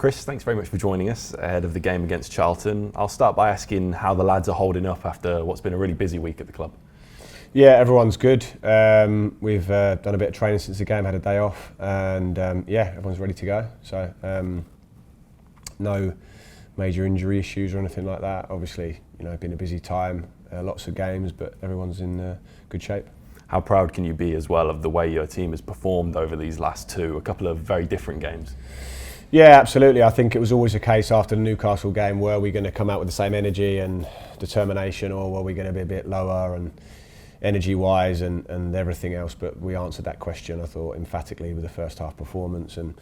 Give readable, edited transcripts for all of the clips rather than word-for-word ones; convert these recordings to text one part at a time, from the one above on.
Chris, thanks very much for joining us ahead of the game against Charlton. I'll start by asking how the lads are holding up after what's been a really busy week at the club. Yeah, everyone's good. We've done a bit of training since the game, had a day off, and everyone's ready to go. So no major injury issues or anything like that. Obviously, been a busy time, lots of games, but everyone's in good shape. How proud can you be as well of the way your team has performed over these last two, a couple of very different games? Yeah, absolutely. I think it was always a case after the Newcastle game, were we going to come out with the same energy and determination, or were we going to be a bit lower and energy-wise and everything else? But we answered that question, I thought, emphatically with the first half performance and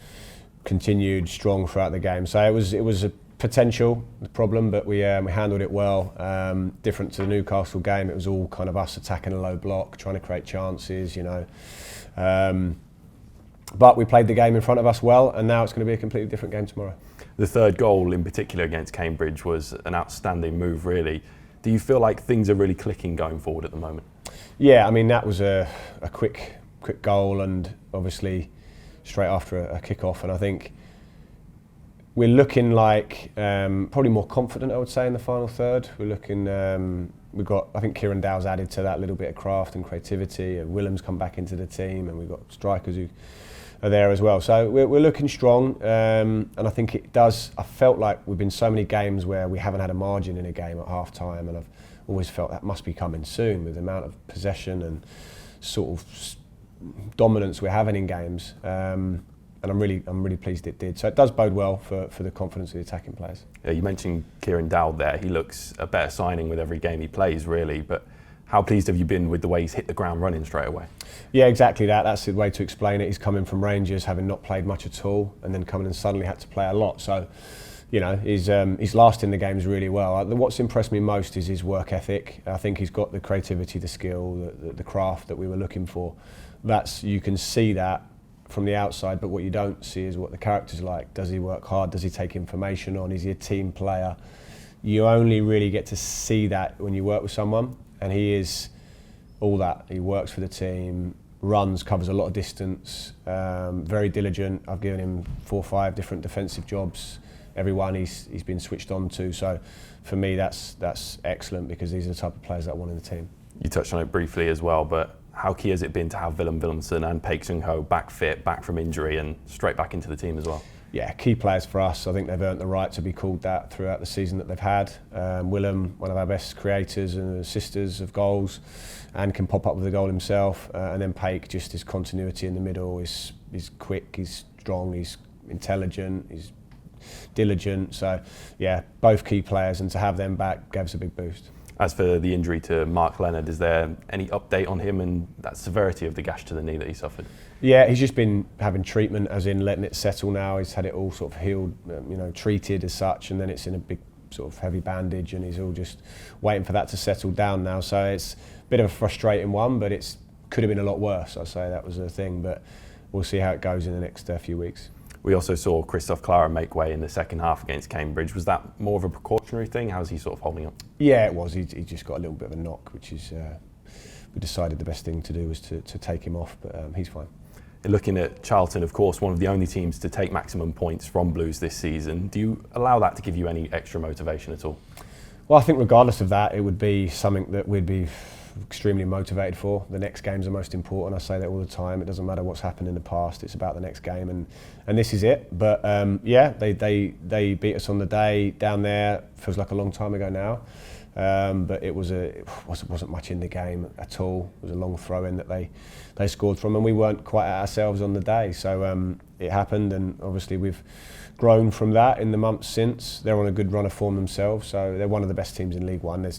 continued strong throughout the game. So it was a potential problem, but we handled it well. Different to the Newcastle game, it was all kind of us attacking a low block, trying to create chances, But we played the game in front of us well, and now it's going to be a completely different game tomorrow. The third goal in particular against Cambridge was an outstanding move, really. Do you feel like things are really clicking going forward at the moment? Yeah, I mean, that was a quick goal, and obviously straight after a kick-off, and I think we're looking like probably more confident, I would say, in the final third. We're looking, I think Kieran Dow's added to that little bit of craft and creativity, and Willem's come back into the team, and we've got strikers who are there as well. So we're looking strong, and I think it does. I felt like we've been so many games where we haven't had a margin in a game at half time, and I've always felt that must be coming soon with the amount of possession and sort of dominance we're having in games. And I'm really pleased it did. So it does bode well for the confidence of the attacking players. Yeah, you mentioned Kieran Dow there. He looks a better signing with every game he plays, really. But how pleased have you been with the way he's hit the ground running straight away? Yeah, exactly that. That's the way to explain it. He's coming from Rangers, having not played much at all, and then coming and suddenly had to play a lot. So, he's lasting the games really well. What's impressed me most is his work ethic. I think he's got the creativity, the skill, the craft that we were looking for. You can see that from the outside, but what you don't see is what the character's like. Does he work hard? Does he take information on? Is he a team player? You only really get to see that when you work with someone, and he is all that. He works for the team, runs, covers a lot of distance, very diligent. I've given him 4 or 5 different defensive jobs. Every one he's been switched on to. So for me, that's excellent, because these are the type of players that I want in the team. You touched on it briefly as well, but how key has it been to have Willem Willemsen and Paik Sung Ho back fit, back from injury, and straight back into the team as well? Yeah, key players for us. I think they've earned the right to be called that throughout the season that they've had. Willem, one of our best creators and assisters of goals, and can pop up with a goal himself. And then Paik, just his continuity in the middle. He's quick, he's strong, he's intelligent, he's diligent. So yeah, both key players, and to have them back gave us a big boost. As for the injury to Mark Leonard, is there any update on him and that severity of the gash to the knee that he suffered? Yeah, he's just been having treatment, as in letting it settle now. He's had it all sort of healed, treated as such, and then it's in a big sort of heavy bandage, and he's all just waiting for that to settle down now. So it's a bit of a frustrating one, but it could have been a lot worse. I'd say that was the thing, but we'll see how it goes in the next few weeks. We also saw Christoph Clara make way in the second half against Cambridge. Was that more of a precautionary thing? How's he sort of holding up? Yeah, it was. He just got a little bit of a knock, which is we decided the best thing to do was to take him off, but he's fine. Looking at Charlton, of course, one of the only teams to take maximum points from Blues this season. Do you allow that to give you any extra motivation at all? Well, I think regardless of that, it would be something that we'd be extremely motivated for. The next games are most important. I say that all the time. It doesn't matter what's happened in the past. It's about the next game, and this is it. But they beat us on the day down there. Feels like a long time ago now. But it wasn't much in the game at all. It was a long throw-in that they scored from, and we weren't quite at ourselves on the day. So it happened, and obviously we've grown from that in the months since. They're on a good run of form themselves, so they're one of the best teams in League One.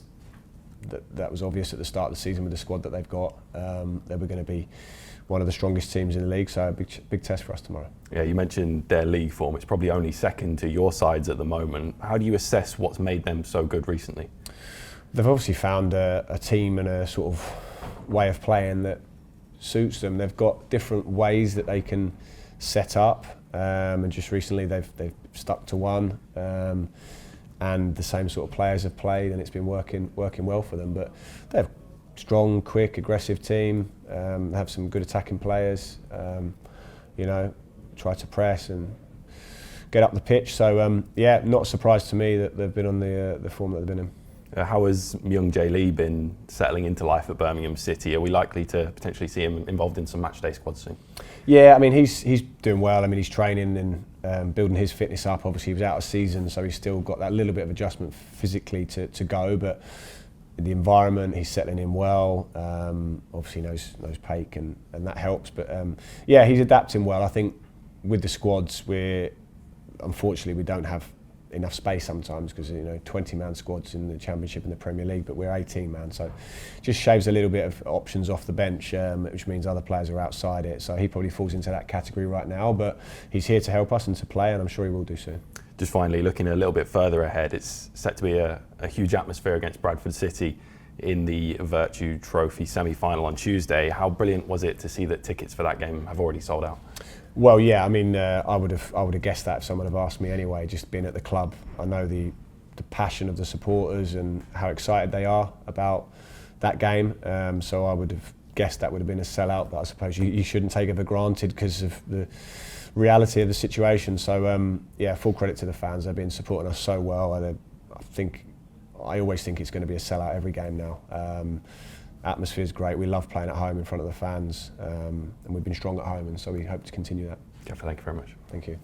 That was obvious at the start of the season with the squad that they've got. They were going to be one of the strongest teams in the league, so a big test for us tomorrow. Yeah, you mentioned their league form. It's probably only second to your sides at the moment. How do you assess what's made them so good recently? They've obviously found a team and a sort of way of playing that suits them. They've got different ways that they can set up, and just recently they've stuck to one. And the same sort of players have played, and it's been working well for them. But they're a strong, quick, aggressive team. They have some good attacking players. Try to press and get up the pitch. So yeah, not a surprise to me that they've been on the form that they've been in. How has Myung-Jae Lee been settling into life at Birmingham City? Are we likely to potentially see him involved in some matchday squads soon? Yeah, I mean he's doing well. I mean he's training and building his fitness up. Obviously he was out of season, so he's still got that little bit of adjustment physically to go. But the environment, he's settling in well. Obviously knows Paik and that helps. But yeah, he's adapting well. I think with the squads, unfortunately we don't have enough space sometimes because 20-man squads in the Championship and the Premier League, but we're 18-man, so just shaves a little bit of options off the bench, which means other players are outside it. So he probably falls into that category right now, but he's here to help us and to play, and I'm sure he will do soon. Just finally, looking a little bit further ahead, it's set to be a huge atmosphere against Bradford City in the Virtue Trophy semi-final on Tuesday. How brilliant was it to see that tickets for that game have already sold out? Well, yeah, I mean, I would have guessed that if someone had asked me anyway. Just being at the club, I know the passion of the supporters and how excited they are about that game. So I would have guessed that would have been a sellout. But I suppose you shouldn't take it for granted because of the reality of the situation. So yeah, full credit to the fans. They've been supporting us so well. I always think it's going to be a sellout every game now. Atmosphere is great. We love playing at home in front of the fans, and we've been strong at home, and so we hope to continue that. Thank you very much. Thank you.